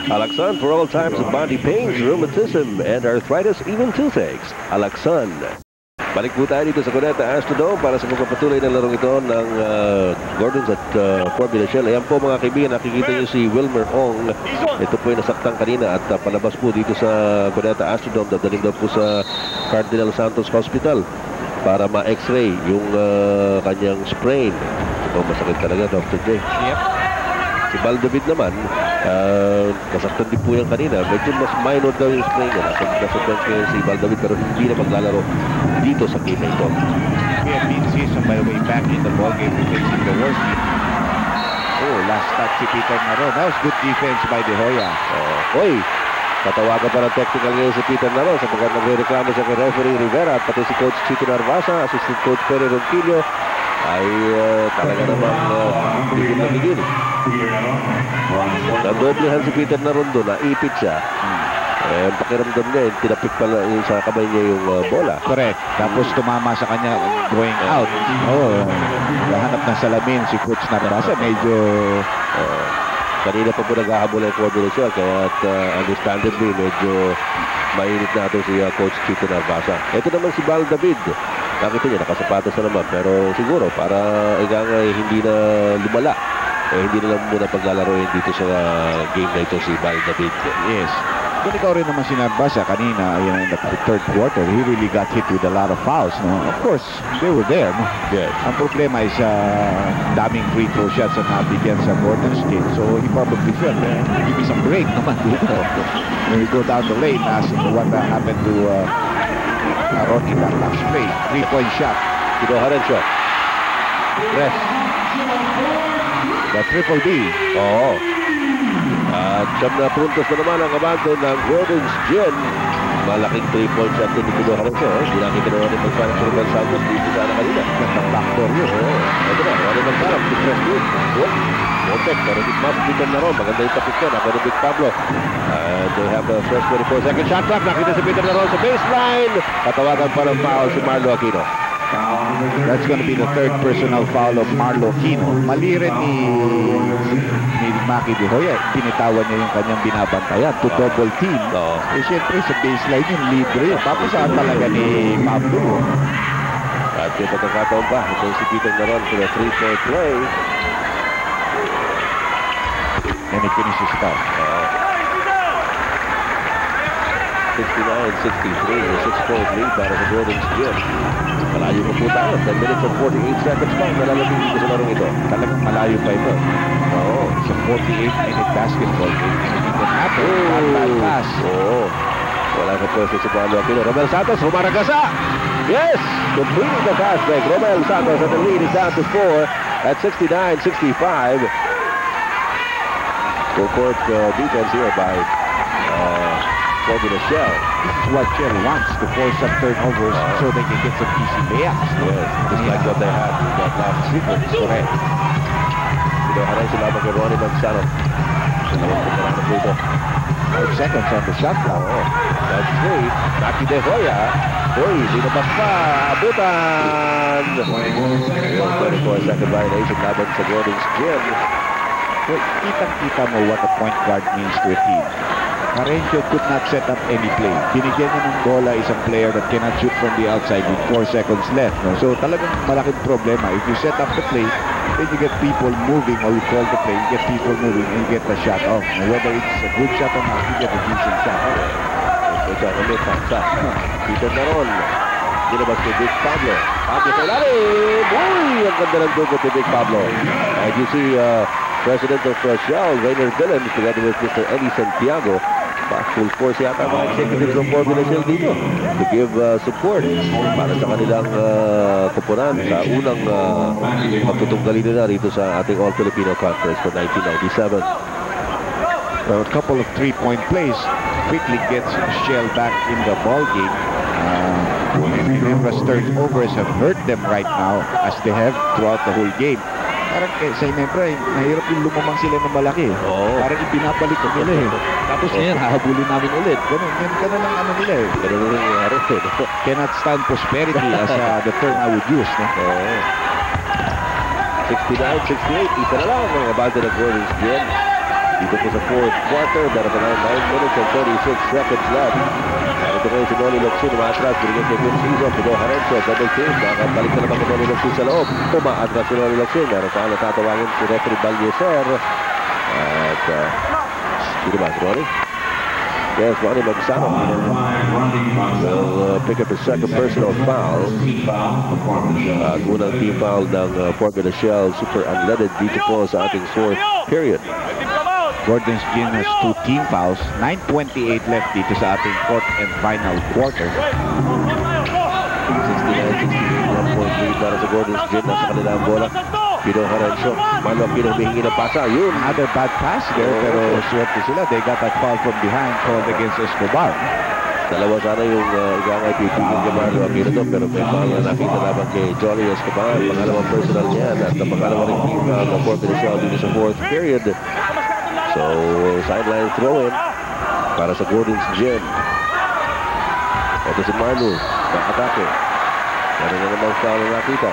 Alaxan for all types of body pains, rheumatism, and arthritis, even toothaches. Alaxan. Balik po tayo dito sa Cuneta Astrodome para sa pagpapatuloy ng larong ito ng Gordons at Formula Shell. Ayan po mga kaibigan, nakikita niyo si Wilmer Ong. Ito po ay nasaktan kanina at palabas po dito sa Cuneta Astrodome. Dadaling daw po sa Cardinal Santos Hospital para ma-x-ray yung kanyang sprain. Ito masakit talaga, Dr. J. Yep. Si Val David naman, kasaktan din po yan kanina. Medyo mas minor daw yung sprain niya. Nasa bench ngayon si Val David pero hindi na maglalaro dito sa game na ito. We have been season by the way back in the ball game facing the worst team. Oh, last touch si Peter Naron. That was good defense by De Hoya. Hoy, tatawagan pa ng technical ngayon si Peter Naron sapagkat nagre-reklamo siya kay referee Rivera at pati si Coach Chico Narvasa, Assistant Coach Perry Ronquillo ay talaga namang bigil na bigil. Nadoblehan si Peter Naron doon, naipit siya. Pakiramdam niya, tinapik pala sa kamay niya yung bola. Correct. Tapos tumama sa kanya going out. Nahanap ng salamin si Coach Narvasa. Medyo kanina pa po naghahabol ang coordination kaya understandably medyo mainit na ito si Coach Chico Narvasa. Ito naman si Val David. Nakita niya, nakasapatos na naman. Pero siguro, para hindi na lumala. Hindi na lang muna paglalaroin dito sa game na ito si Val David. Yes. Kung ikaw rin naman si Narvasa kanina, in the third quarter, he really got hit with a lot of fouls. No? Of course, they were there. No? Yes. Ang problema is daming free throw shots na nabigyan sa Gordon's team. So he probably felt, give me some break naman dito. When we go down the lane, as what happened to Rocky Darlak's play. 3-point shot. Kinuha rin siya. Yes. The triple D. Oo. At siyam na puntos na naman ang abante ng Gordon's Gym. Malaking 3-point shot din kinuha rin siya. Hindi natin kinuha rin magparang sa Ruben Santos dito sana kanina. Gandang backdoor yun. Ito na. Wala nang parang. Depress yun. Motek. Pero di mas Peter Naron. Maganda yung tapit niya. Ako Big Pablo. And they have a fresh 24-second shot clock. Nakita si Peter Naron sa baseline. Katawagan pa ng foul si Marlo Aquino. That's going to be the third personal foul of Marlo Aquino. Mali rin ni Maki De Hoya. Pinitawan niya yung kanyang binabantayan to double team. Eh syempre sa baseline yung libre yun. Tapos saan talaga ni Pablo. At yung pagkakataon pa. Ito si Peter Naron for the 3-point play. And he finishes it off. 69-63, 6-point lead para sa Gordon's Gym. Malayo pa po tayo. 10 minutes and 48 seconds pa. Nalalabing dito sa larong ito. Talagang malayo pa ito. Oo. Sa 48-minute basketball game. Anything can happen. Bad pass. Oo. Wala ka pwesto si Pablo Aquino. Romel Santos, humaragasa! Yes! Completing the pass break. Romel Santos and the lead is down to 4 at 69-65. Full court defense here by Formula Shell. This is what Shell wants, to force some turnovers so they can get some easy layups. Yes, just like what they had in that last sequence. Correct. Kinuhanan sila kay Ronnie Manzano. Sinawag ko marami po ito. 5 seconds on the shot clock. That's three. Maki De Hoya. Uy, linabas pa. Abutan. 24-second violation laban sa Gordon's Gym. Well, kitang-kita mo what a point guard means to a team. Carencio could not set up any play. Binigyan niya ng bola isang player that cannot shoot from the outside with 4 seconds left. No? So talagang malaking problema. If you set up the play, then you get people moving, or you call the play, you get people moving and you get the shot off. Now, whether it's a good shot or not, you get a decent shot off. Ito ang ulit paksa. Peter Naron. Ginabas ni Big Pablo. Pablo sa ilalim. Uy! Ang ganda ng dugot ni Big Pablo. And you see President of Shell, Rainer Dillon, together with Mr. Eddie Santiago. Full force yata mga executives ng Formula Shell dito to give support para sa kanilang kupunan sa unang pagtutunggali nila rito sa ating All-Filipino Conference for 1997. Well, a couple of 3-point plays quickly gets Shell back in the ball game. Ginebra's turnovers have hurt them right now as they have throughout the whole game. Parang sa Ginebra, mahirap yung lumamang sila ng malaki. Parang ibinabalik ko nila eh. Tapos ngayon, hahabulin namin ulit. Ganun lang ano nila eh. Ganun lang yung harap eh. Cannot stand prosperity as the term I would use. No? 69-68, isa na lang mga banda ng Gordon's Gym. Dito po sa fourth quarter, meron pa lang 9 minutes and 36 seconds left. Ito kayo si Noli Locsin, umaatras, binigyan kay Vince Hizo, Pido Harencio, double team, nakabalik na naman kay Noli Locsin sa loob. Umaatras si Noli Locsin, meron pa lang tatawagin si referee Balyeser. At, dito ba si Noli? Yes, Ronnie Magsano will pick up his second personal foul. At unang team foul ng Fort Michelle Super Unleaded dito po sa ating fourth period. Gordon's Gin has 2 team fouls. 9:28 left dito sa ating fourth and final quarter. 69-68, 1.3 para sa Gordon's Gin. Nasa kanila ang bola. Pido Harencio. Marlo Aquino humihingi ng pasa. Yun. Another bad pass there, pero swerte sila. They got that foul from behind called against Escobar. Dalawa sana yung igangay pipigil kay Marlo Aquino doon, pero may foul na nakita naman kay Johnny Escobar. Pangalawang personal niya at ang pangalawang ring team foul ng Fort Michelle dito sa fourth period. So, sideline throw-in para sa Gordon's Gym. Ito si Marlo, atake. Meron na namang foul na nakita.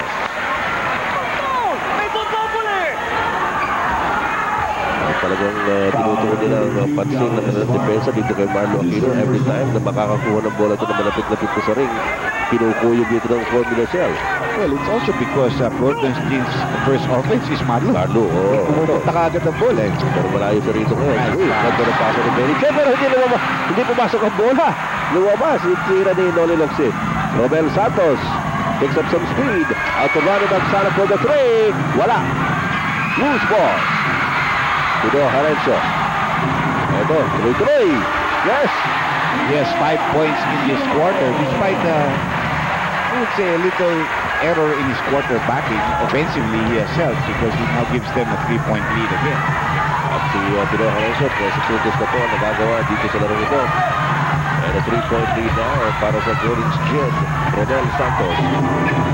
Talagang tinutuon nila ang pansin ng depensa dito kay Marlo Aquino. Every time na makakakuha ng bola ito na malapit-lapit ko sa ring, pinukuyog dito ng Fort Michelle. Well, it's also because Gordon's Gin's first offense is Marlo. Marlo, oo. Pumunta ka agad ang bola. Pero malayo sa rito ngayon. Ganda na paso ni Benny. Pero hindi pumasok ang bola. Lumabas. Itira ni Noli Locsin. Romel Santos picks up some speed. Out to run it up Sala for the three. Wala. Loose ball. Pido Harencio. Ito, tuloy-tuloy. Yes. Yes, 5 points in this quarter. Despite, I would say, a little error in his quarterbacking. Offensively, he has helped because he now gives them a 3-point lead again. At si Pido Harencio, 13 puntos na po ang nagagawa dito sa larong ito. And a 3-point lead now para sa Gordon's Gym. Romel Santos.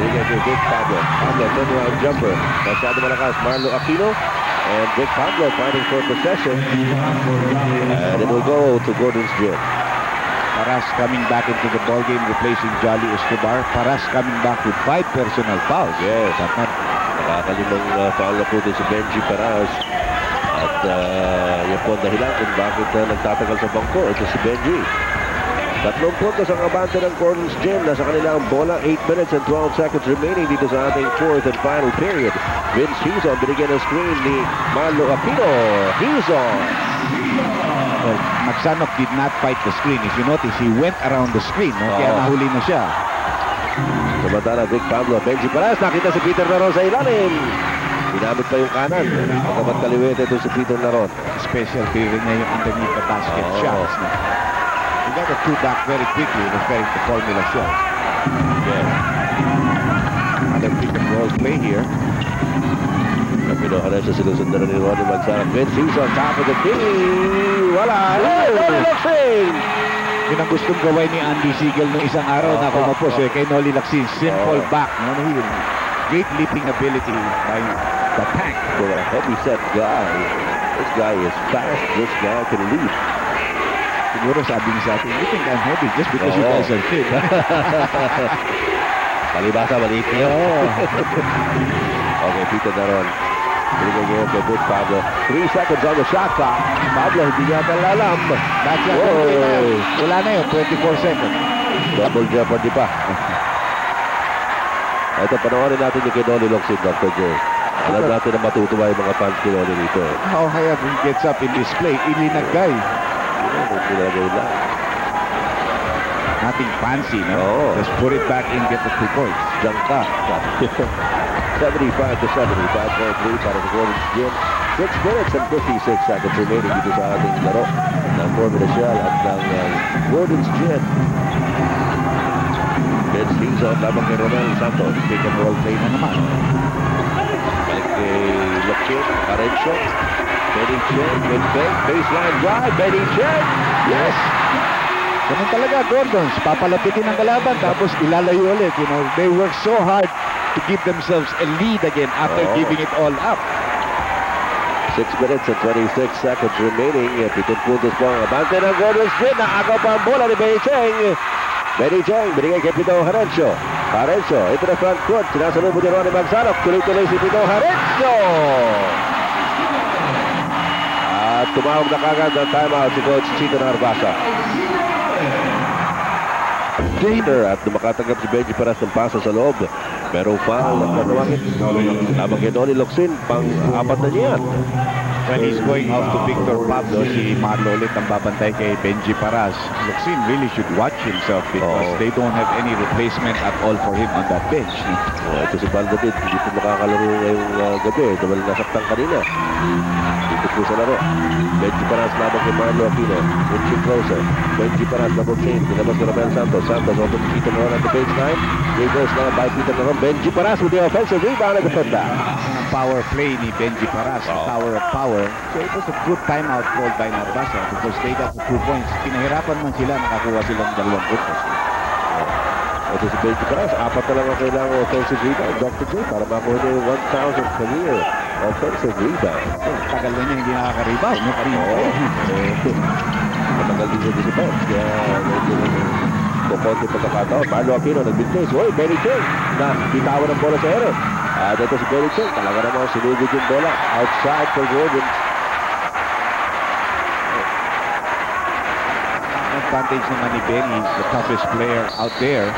Bigyan kay Vic Pablo. Pablo, turnaround jumper. Masyado malakas. Marlo Aquino. And Vic Pablo fighting for possession. And it will go to Gordon's Gym. Paras coming back into the ballgame, replacing Jolly Escobar. Paras coming back with 5 personal fouls. Yes. Nakakalimang foul na po din si Benji Paras. At yan po ang dahilan kung bakit nagtatagal sa bangko. Ito si Benji. 3 puntos ang abante ng Gordon's Gym. Nasa kanila ang bola. 8 minutes and 12 seconds remaining dito sa ating fourth and final period. Vince Hizo binigyan ng screen ni Marlo Aquino. Hizo. Well, Magsanok did not fight the screen. If you notice, he went around the screen. No? Kaya nahuli na siya. Samantala, Vic Pablo. Benji Paras. Nakita si Peter Naron sa ilalim. Ginamit pa yung kanan. Pagkamat kaliwete ito si Peter Naron. Special favorite niya yung underneath the basket shots. No? He got the 2 back very quickly, referring to formula shots. Yeah. Another pick and roll play here. Pido Harencio sinusundan ni Ronnie Magsano. Vince Hizo on top of the knee. Wala. Noli Locsin. Yun ang gustong gawin ni Andy Siegel noong isang araw na kumapos kay Noli Locsin. Simple back. Great leaping ability by the tank. For a heavy-set guy. This guy is fast. This guy can leap. Siguro sabi niya sa atin, you think I'm heavy just because you guys are fit. Palibasa, maliit niyo. Okay, Peter Naron. Binigay niya kay Vic Pablo. 3 seconds on the shot clock. Pablo, hindi niya talalam. That's it. Wala na yun, 24 seconds. Double jeopardy pa. Ito, panoorin natin yung kay Noli Locsin, Dr. J. Alam natin na matutuwa yung mga fans kay Noli dito. How high up he gets up in this play. Ilinagay. Nilagay lang. Nothing fancy, no? Just put it back in, get the 2 points. Jangka. 75-70, 5.3 para sa Gordon's Gym. 6 minutes and 56 seconds remaining dito sa ating laro ng Fort Michelle at ng Gordon's Gym. Vince Hizo labang kay Romel Santos. Pick and roll play na naman. Balik kay Locsin, Harencio. Benny Cheng with baseline drive. Benny Cheng. Yes! Ganun talaga, Gordons. Papalapitin ang kalaban tapos ilalayo ulit. You know, they work so hard to give themselves a lead again after giving it all up. 6 minutes and 26 seconds remaining. 7 puntos po ang abante ng Gordon's Gym. Naagaw pa ang bola ni Benny Cheng. Benny Cheng, binigay kay Pido Harencio. Harencio, ito na front court. Sinasalubod ni Ronnie Magsano. Tuloy-tuloy si Pido Harencio. At At tumawag na kagad ng timeout si Coach Chito Narvasa. At makatanggap si Benji Paras ng pasa sa loob. Merong foul at nanawagin. Labang kay Donnie Locsin, pang-apat na niyan. When he's going off to Victor Pablo, si Marlo ulit ang babantay kay Benji Paras. Locsin really should watch himself because they don't have any replacement at all for him on that bench. Ito si Baldavid, hindi po makakalaro ngayong gabi dahil nasaktan kanina. Dito po sa laro. Benji Paras labang kay Marlo Aquino. Inching closer. Benji Paras double chain. Dinabas ni Romel Santos. Santos over to Peter Naron at the baseline. Here goes now by Peter Naron. Benji Paras with the offensive rebound at the putback. Power play ni Benji Paras, the tower of power. So it was a good timeout called by Narvasa because they got the 2 points. Pinahirapan man sila, nakakuha silang 2 puntos. Ito si Benji Paras. Apat na lang ang kailangan offensive rebound. Dr. J para makuha niya yung 1,000 career offensive rebound. Tagal na niya hindi nakaka-rebound. Matagal din siya si Benji. Kaya kukonti pagkakataon. Marlo Aquino nagbintay. Uy, Benny Cheng na bitawan ng bola sa ere. At ito si Benny Cheng. Talaga naman sinugod yung bola. Outside for Gordon. Advantage naman ni Benny. He's the toughest player out there.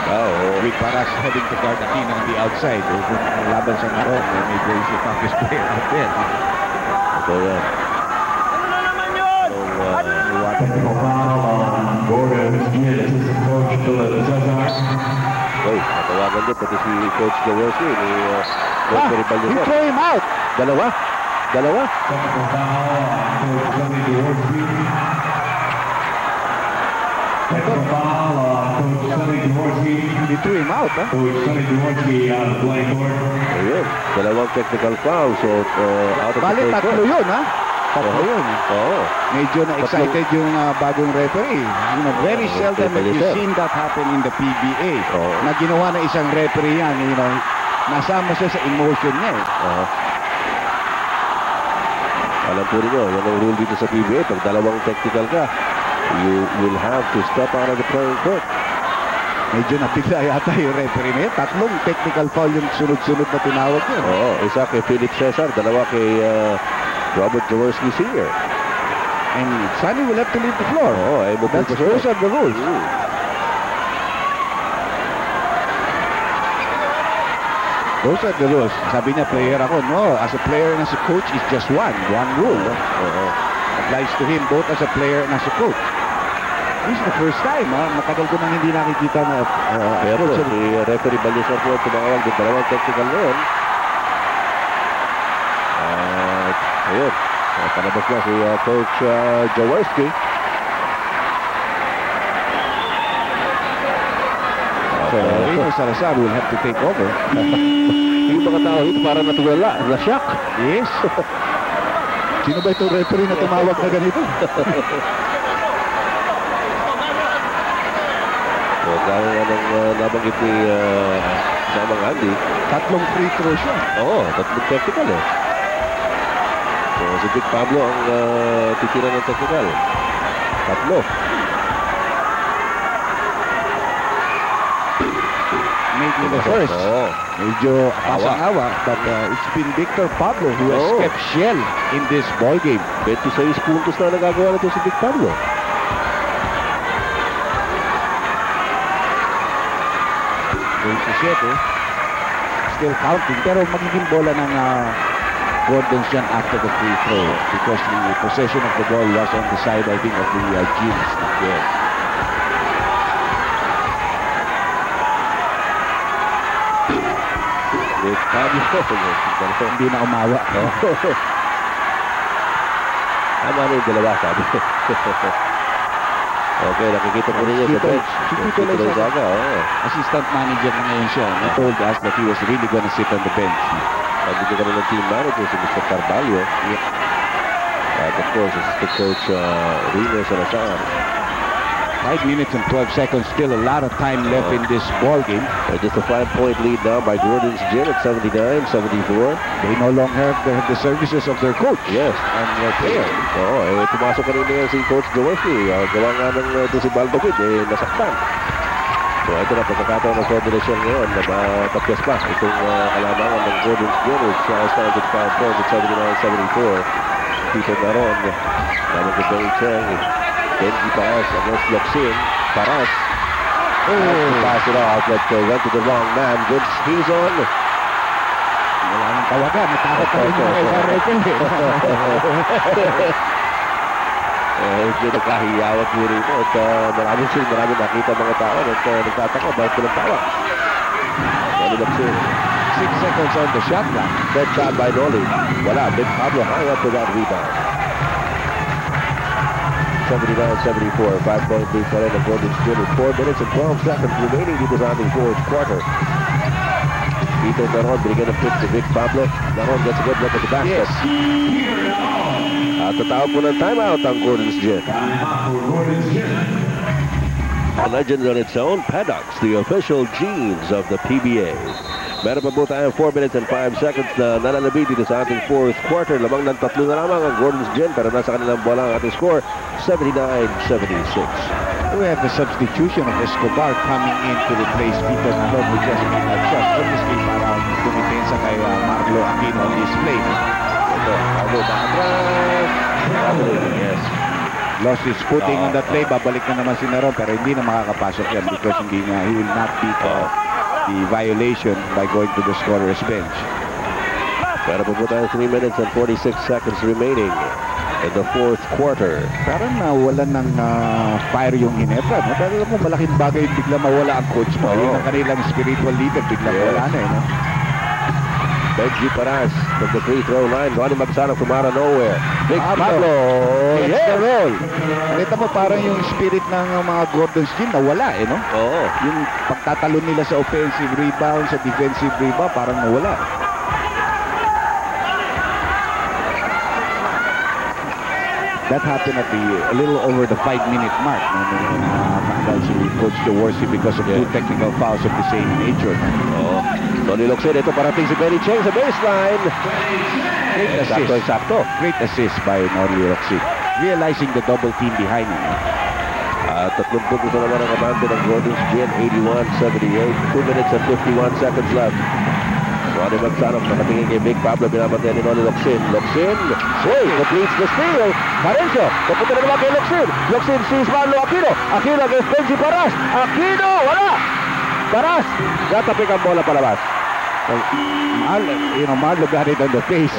With Paras having to guard Aquino on the outside. Kung laban sa Naron, maybe he's the toughest player out there. Ito yan. Uy, natawagan din pati si Coach Jaworski ni Referee Baldavid. He threw him out. Dalawa. He threw him out, huh? Ayun, dalawang technical foul. So, out of the Bale, play tatlo yun, ha? Tatlo yun. Oo. Medyo na-excited yung bagong referee. You know, very seldom have you seen that happen in the PBA. Na ginawa na isang referee yan, you know, nasama siya sa emotion niya eh. Alam po rin nyo, yan ang rule dito sa PBA. Pag dalawang technical ka, you will have to step out of the playing court. Medyo napigla yata yung referee na yan. Tatlong technical foul yung sunod-sunod na tinawag yun. Oo, isa kay Philip Cesar, dalawa kay Robert Jaworski Sr. And Sonny will have to leave the floor. Those are the rules. Those are the rules. Sabi niya, player ako. No, as a player and as a coach, it's just one rule. Applies to him both as a player and as a coach. This is the first time, matagal ko nang hindi nakikita na pero si referee Baldavid po tumawag ng dalawang technical ngayon. Ayun, palabas na si Coach Jaworski. So, Rino Salazar will have to take over. Yung mga tao ito parang natulala, na-shock. Yes. Sino ba itong referee na tumawag na ganito? So, gaya nga ng nabanggit ni Samang Andy. Tatlong free throw siya. Oo, tatlong technical eh. So, si Vic Pablo ang titira ng technical. Tatlo. Making the first. Medyo pasang-awa. But it's been Victor Pablo who has kept shell in this ball game. 26 puntos na nagagawa nito si Vic Pablo. 27. Still counting. Pero magiging bola ng Gordon yan after the free throw because the possession of the ball was on the side, I think, of the Jeans. Yes. Vic Pablo. Hindi na umawa. No? Tama na yung dalawa, sabi. Okay, nakikita ko rin yun sa bench. Tito Loizaga, assistant manager na ngayon siya. He told us that he was really gonna sit on the bench. Nandito kami ng team manager si Mr. Carvalho. And of course, assistant coach Rino Salazar. 5 minutes and 12 seconds, still a lot of time left in this ball game. Just a 5-point lead now by Gordon's Gin at 79-74. They no longer have the services of their coach. Yes. And their player. Oo, pumasok ka rin ngayon si Coach Jaworski. Gawa nga ng si Baldavid, nasaktan. So ito na, pagkakataon ng coordination ngayon na matapyas pa itong kalamangan ng Gordon's Gin, which started 5 points at 79-74. Peter Naron. Naman ko Benny Cheng. Benji Paras against Locsin. Paras. Pass it off, but went to the wrong man. Vince Hizon. Wala nang tawagan. Natakot pa rin yung mga referee. Hindi nakahiyawat mo rito. At marami nakita mga tao. At nagtataka. Bakit ko nagtawag? Noli Locsin. 6 seconds on the shot clock. That shot by Noli. Wala. Big Pablo high up for that rebound. 79-74. 5-point lead pa rin ang Gordon's Gin with 4 minutes and 12 seconds remaining dito sa ating fourth quarter. Peter Naron binigyan ng pitch to Big Pablo. Naron gets a good look at the basket. Yes. At tatawag po ng timeout ang Gordon's Gin. A legend on its own, Paddocks, the official jeans of the PBA. Meron pa po tayo 4 minutes and 5 seconds na nalalabi dito sa ating fourth quarter. Lamang ng 3 na lamang ang Gordon's Gin, pero nasa kanilang bola ang ating score, 79-76. We have the substitution of Escobar coming in to replace Peter Naron, who just made that shot. Obviously, para dumipensa kay Marlo Aquino on this play. Ito, Pablo Bahatras. Yes. Lost his footing on that play. Babalik na naman si Naron, pero hindi na makakapasok yan because he will not beat the violation by going to the scorer's bench. Pero po tayo 3 minutes and 46 seconds remaining in the fourth quarter. Parang nawalan ng fire yung Ginebra. No? Pero alam mo, malaking bagay bigla mawala ang coach mo. Yung kanilang spiritual leader, bigla wala na. No? Benji Paras from the free throw line. Ronnie Magsanov from out of nowhere. Big Pablo. Yes, the roll. Nakita mo parang yung spirit ng mga Gordon's Gin nawala no? Oo. Yung pagtatalon nila sa offensive rebound, sa defensive rebound, parang nawala. That happened at a little over the 5-minute mark. Tanggal si Coach Jaworski because of 2 technical fouls of the same nature. Oo. Noli Locsin, ito parating si Benny Cheng sa baseline. Great assist. Sakto. Great assist by Noli Locsin. Realizing the double team behind him. At 30 puntos na naman ang abante ng Gordon's Gin, 81-78. 2 minutes and 51 seconds left. Ronnie Magsanov nakatingin kay Big Pablo, binabantayan ni Noli Locsin. Locsin, completes the steal. Parencio, papunta na naman kay Locsin. Locsin sees Marlo Aquino. Aquino against Benji Paras. Aquino, wala! Paras, natapik ang bola palabas. Marlo got it on the face.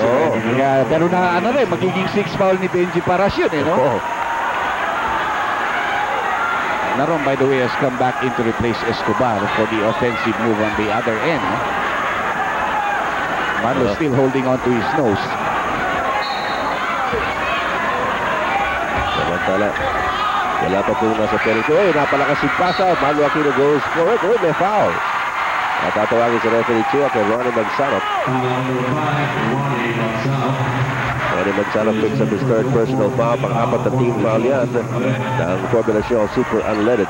Pero na magiging 6 foul ni Benji Paras yun, no? Naron, by the way, has come back in to replace Escobar for the offensive move on the other end. Marlo still holding on to his nose. Samantala, wala pa po nasa territory. Napalakas yung pasa. Marlo Aquino goes for it. May foul. Natatawagin sa referee Chua kay Ronnie Magsanov. Ronnie Magsanov picks up his third personal foul. Pang-apat na team foul yan ng Formula Show Super Unleaded.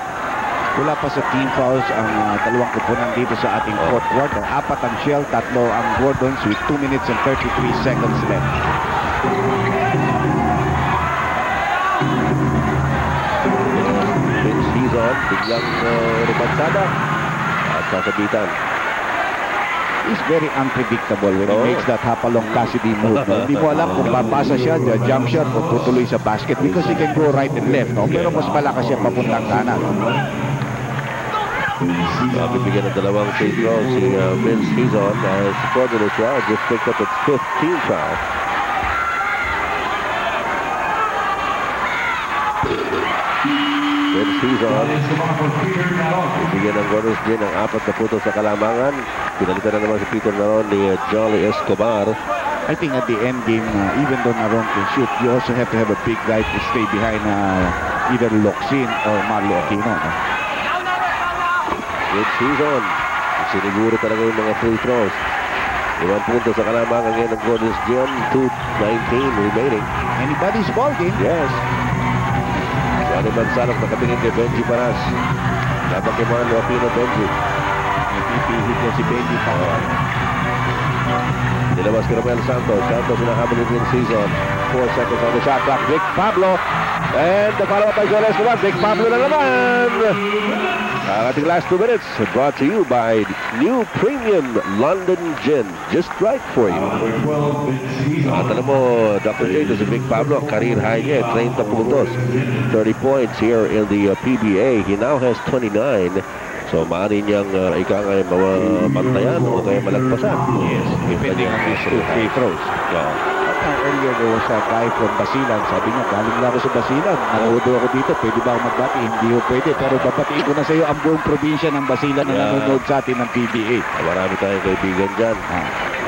Wala pa sa team fouls ang dalawang kupunan dito sa ating fourth quarter. 4 ang Shell, 3 ang Gordons with 2 minutes and 33 seconds left. Vince Hizon, biglang rumagsada at sasabitan. He's very unpredictable when he makes that Hapalong Cassidy move. Hindi mo alam kung papasa siya, jump shot, o tutuloy sa basket because he can go right and left. Pero mas malakas siya papuntang kanan. Bibigyan ng dalawang free throws si Vince Hizon as Formula Show just picked up its 5th team foul. Vince Hizon bibigyan ng Gordon's Gin ang 4 na puntos sa kalamangan. Pinalitan na naman si Peter Naron ni Jolly Escobar. I think at the end game, even though Naron can shoot, you also have to have a big guy to stay behind either Locsin or Marlo Aquino. Vince Hizon, siniguro talaga yung mga free throws. 5 puntos sa kalamangan ngayon ng Gordon's Gin, 2:19 remaining. Anybody's ball game. Yes. Ronnie Magsanov nakatingin kay Benji Paras. Dapat kay Marlo Aquino, Benji. Ipihit niya si Benji Paras. Nilabas kay Romel Santos. Santos hinahabol ni Vince Hizon. 4 seconds on the shot clock. Big Pablo. And the follow-up by Joel Escobar. Big Pablo na naman. Ang ating last 2 minutes brought to you by New Premium London Gin. Just right for you. At alam mo, Dr. J, si Vic Pablo, career high niya, 30 puntos. 30 points here in the PBA. He now has 29. So, maaari niyang ikangay mabantayan o kaya malagpasan. Yes, depending on his 2 free throws. Earlier there was a guy from Basilan. Sabi niya, galing lang ako sa Basilan. Nanood ako dito. Pwede ba ako magbati? Hindi ko pwede. Pero babatiin ko na sa iyo ang buong probinsya ng Basilan na nanonood sa atin ng PBA. Marami tayong kaibigan dyan.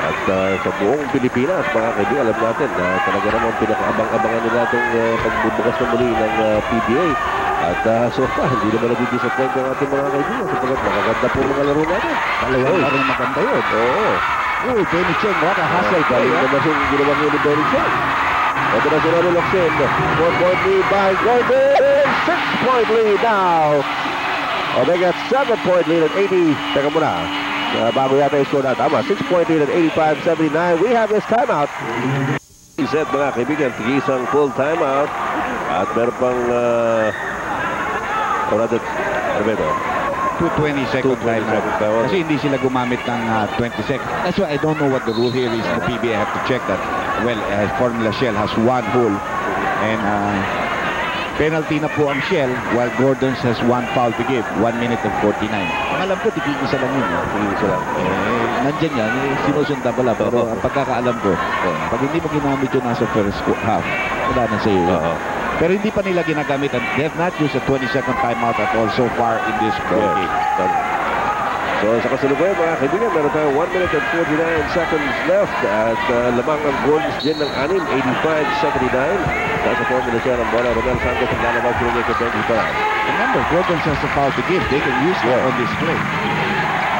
At sa buong Pilipinas, mga kaibigan, alam natin na talaga naman pinakaabang-abangan nila itong pagbubukas na muli ng PBA. At so far, hindi naman nag-disappoint ang ating mga kaibigan sapagkat magaganda po mga laro natin. Dalawang laro maganda yun. Oo. Uy, Benny Cheng, what a hustle. Galing naman yung ginawang yun ni Benny Cheng. Ito na si Ronnie Locsin. 4-point lead by Gordon. 6-point lead now. They got 7-point lead at 80. Teka muna. Bago yata yung score na. Tama, 6-point lead at 85-79. We have this timeout. Set mga kaibigan, tigisang full timeout. At meron pang ano ba ito? 2:20 timeout. Kasi hindi sila gumamit ng 20 seconds. That's why I don't know what the rule here is. The PBA have to check that. Well, Formula Shell has 1 hole. And penalty na po ang Shell while Gordon's has 1 foul to give. 1 minute and 49. Ang alam ko, tigigisa lang yun. Tigigisa lang. Nandyan yan. Sinusundan pala. Pero ang pagkakaalam ko, pag hindi mo ginamit yun nasa first half, wala na sa'yo. Pero hindi pa nila ginagamit. And they have not used a 20-second timeout at all so far in this game. So sa kasalukuyan mga kaibigan, meron tayong 1 minute and 49 seconds left. At lamang ang Gordon's Gin ng 6, 85-79. Nasa formula siya ng bola. Romel Santos ang lalabas ko niya sa 25. Remember, Gordon's has a foul to give. They can use that on this play.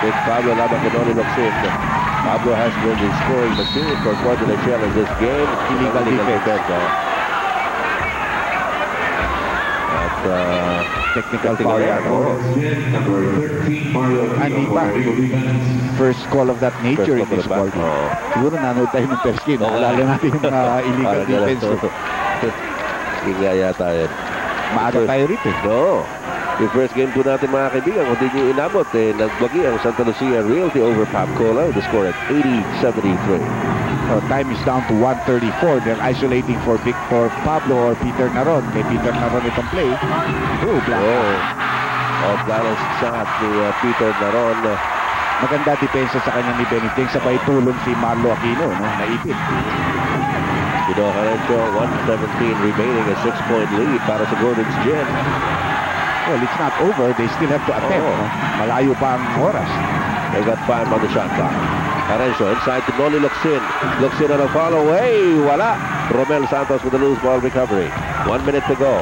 Big Pablo laban kay Ronnie Locsin. Pablo has been the scoring machine for Formula Shell in this game. Illegal defense. Technical foul yan. Hindi pa. First call of that nature in this ball game. Siguro nanood tayo ng first game. Naalala natin yung illegal defense. Higa yata yan. Maaga tayo rito. No. Yung first game po natin mga kaibigan, kung di nyo inabot, nagbagi ang Santa Lucia Realty over Pop Cola. The score at 80-73. Time is down to 1:34. They're isolating for Victor Pablo or Peter Naron. Kay Peter Naron itong play. Off balance shot ni Peter Naron. Maganda depensa sa kanya ni Beniteng. Sabay tulong si Marlo Aquino. Naipit. Pino Carencio, 1:17 remaining. A 6-point lead para sa Gordon's Gin. Well, it's not over. They still have to attempt. Malayo pa ang oras. They got 5 on the shot clock. Carencio inside to Noli Locsin. Locsin on a follow away. Wala. Romel Santos with a loose ball recovery. 1 minute to go.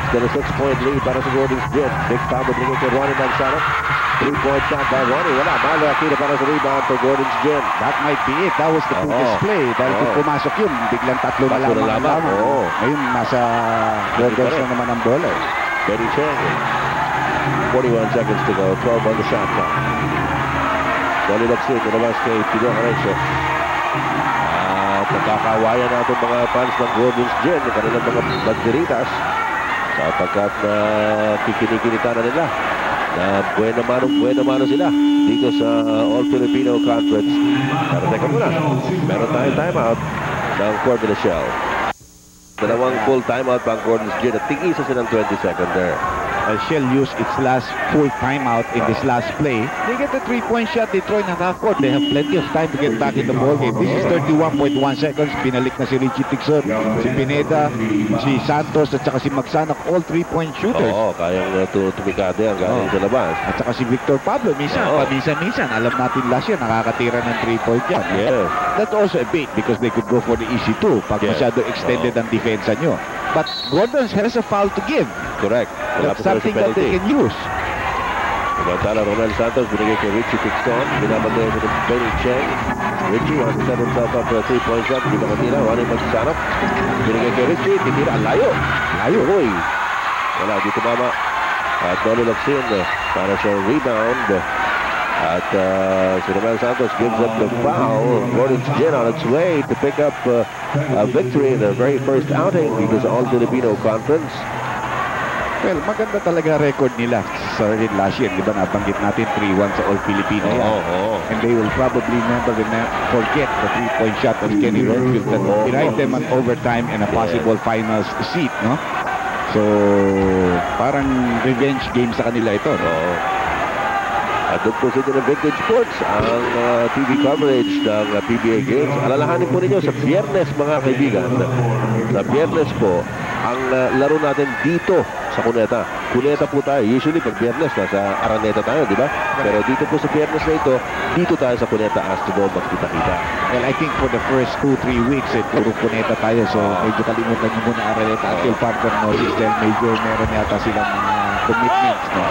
Still a 6-point lead para sa Gordon's Gin. Big foul bigay kay Ronnie Manzano. 3-point shot by Ronnie. Wala. Marlo Aquino para sa rebound for Gordon's Gin. That might be it. That was the previous play. Dahil kung pumasok yun, biglang tatlo na lamang. Ngayon, nasa Gordon's na naman ang bola. Benny Cheng. 41 seconds to go. 12 on the shot clock. Noli Locsin, nilabas kay Pino Carencio. At nagkakawayan na itong mga fans ng Gordon's Gin, yung kanilang mga banderitas, sapagkat na kikinikinita na nila na buena mano sila dito sa All-Filipino Conference. Pero teka muna, meron tayong timeout ng Formula Shell. Dalawang full timeout pang Gordon's Gin at tig-isa silang 20-second there. Shell used its last full timeout in this last play. They get a 3-point shot. They throw in a half court. They have plenty of time to get back in the ball game. This is 31.1 seconds. Pinalik na si Richie Tixon, si Pineda, si Santos, at saka si Magsanok. All 3-point shooters. Kayang tumikade ang galing sa labas. At saka si Victor Pablo, paminsan-minsan. Alam natin last year, nakakatira ng 3-point yan. Yeah. That's also a bait because they could go for the easy 2 pag masyado extended ang depensa nyo. But Gordon has a foul to give. Correct. That's something that they can use. Samantala, Romel Santos binigay kay Richie Tixon. Binabagay ito ng Benny Cheng. Richie wants to set himself up for a 3-point shot. Hindi makatira. Ronnie Manzano. Binigay kay Richie. Titira. Layo. Uy. Wala. Di tumama. At Noli Locsin para sa rebound. At si Romel Santos gives up the foul. Gordon's Gin on its way to pick up a victory in their very first outing because All-Filipino Conference. Well, maganda talaga record nila. started last year. Di ba nabanggit natin 3-1 sa All-Filipino yan. And they will probably never forget the 3-point shot of Kenny Redfield that denied them an overtime and a possible finals seat, no? So, parang revenge game sa kanila ito. At doon po sa ng Vintage Sports ang TV coverage ng PBA Games. Alalahanin po ninyo sa Biyernes, mga kaibigan. Sa Biyernes po, ang laro natin dito sa Cuneta. Cuneta po tayo. Usually pag Biyernes, nasa Araneta tayo, di ba? Pero dito po sa Biyernes na ito, dito tayo sa Cuneta Astrodome magkita-kita. Well, I think for the first 2-3 weeks, puro Cuneta tayo. So, medyo kalimutan nyo muna Araneta until further notice. Dahil medyo meron yata silang mga commitments, no?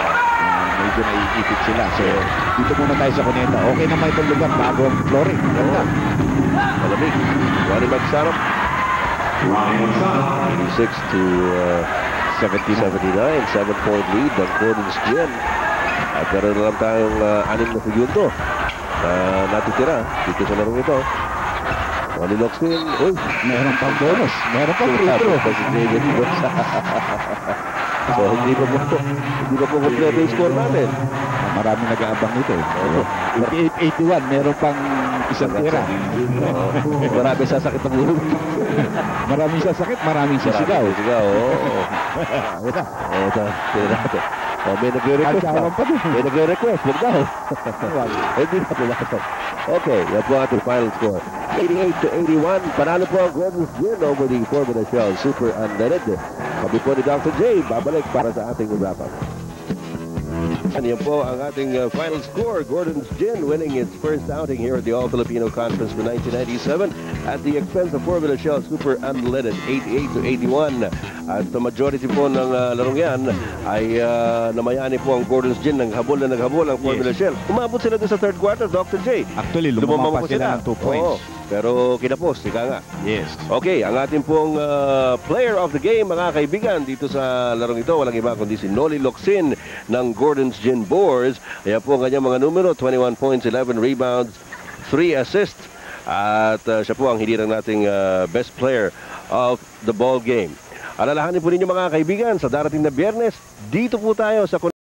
Medyo naiipit sila. So, dito muna tayo sa Cuneta. Okay naman itong lugar. Bago ang flooring. Ganda. Malamig. Ronnie Magsarap. 86 to 79. 7-point lead ng Gordon's Gin. At meron na lang tayong 6 na segundo natitira dito sa larong ito. Ronnie Loxin. Uy, meron pang bonus. Meron pang free throw. So, hindi pa po kompleto yung score namin. Marami nag-aabang nito. 81, meron pang isang tira. Marami sasakit ang ulo. Maraming sasakit, maraming sisigaw. Ito, tira natin. May nagre-request pa. May nagre-request. Huwag daw. Hindi na pumasok. Okay, yan po ating final score. 88 to 81. Panalo po ang Gordon's Gin over the Formula Shell Super Unlimited. Kami po ni Dr. J, babalik para sa ating wrap-up. Yan po ang ating final score. Gordon's Gin winning its first outing here at the All-Filipino Conference for 1997 at the expense of Formula Shell Super Unleaded, 88 to 81. At the majority po ng larong yan ay namayani po ang Gordon's Gin. Naghabol na naghabol ang Formula Shell. Umabot sila din sa third quarter, Dr. J. Actually, lumamang pa sila ng 2 points. Pero kinapos, ika nga. Yes. Okay, ang ating pong player of the game, mga kaibigan, dito sa larong ito, walang iba kundi si Noli Loxin ng Gordon's Gin Boars. Ayan po ang kanyang mga numero, 21 points, 11 rebounds, 3 assists. At siya po ang hinirang nating best player of the ball game. Alalahanin po ninyo, mga kaibigan, sa darating na Biyernes, dito po tayo sa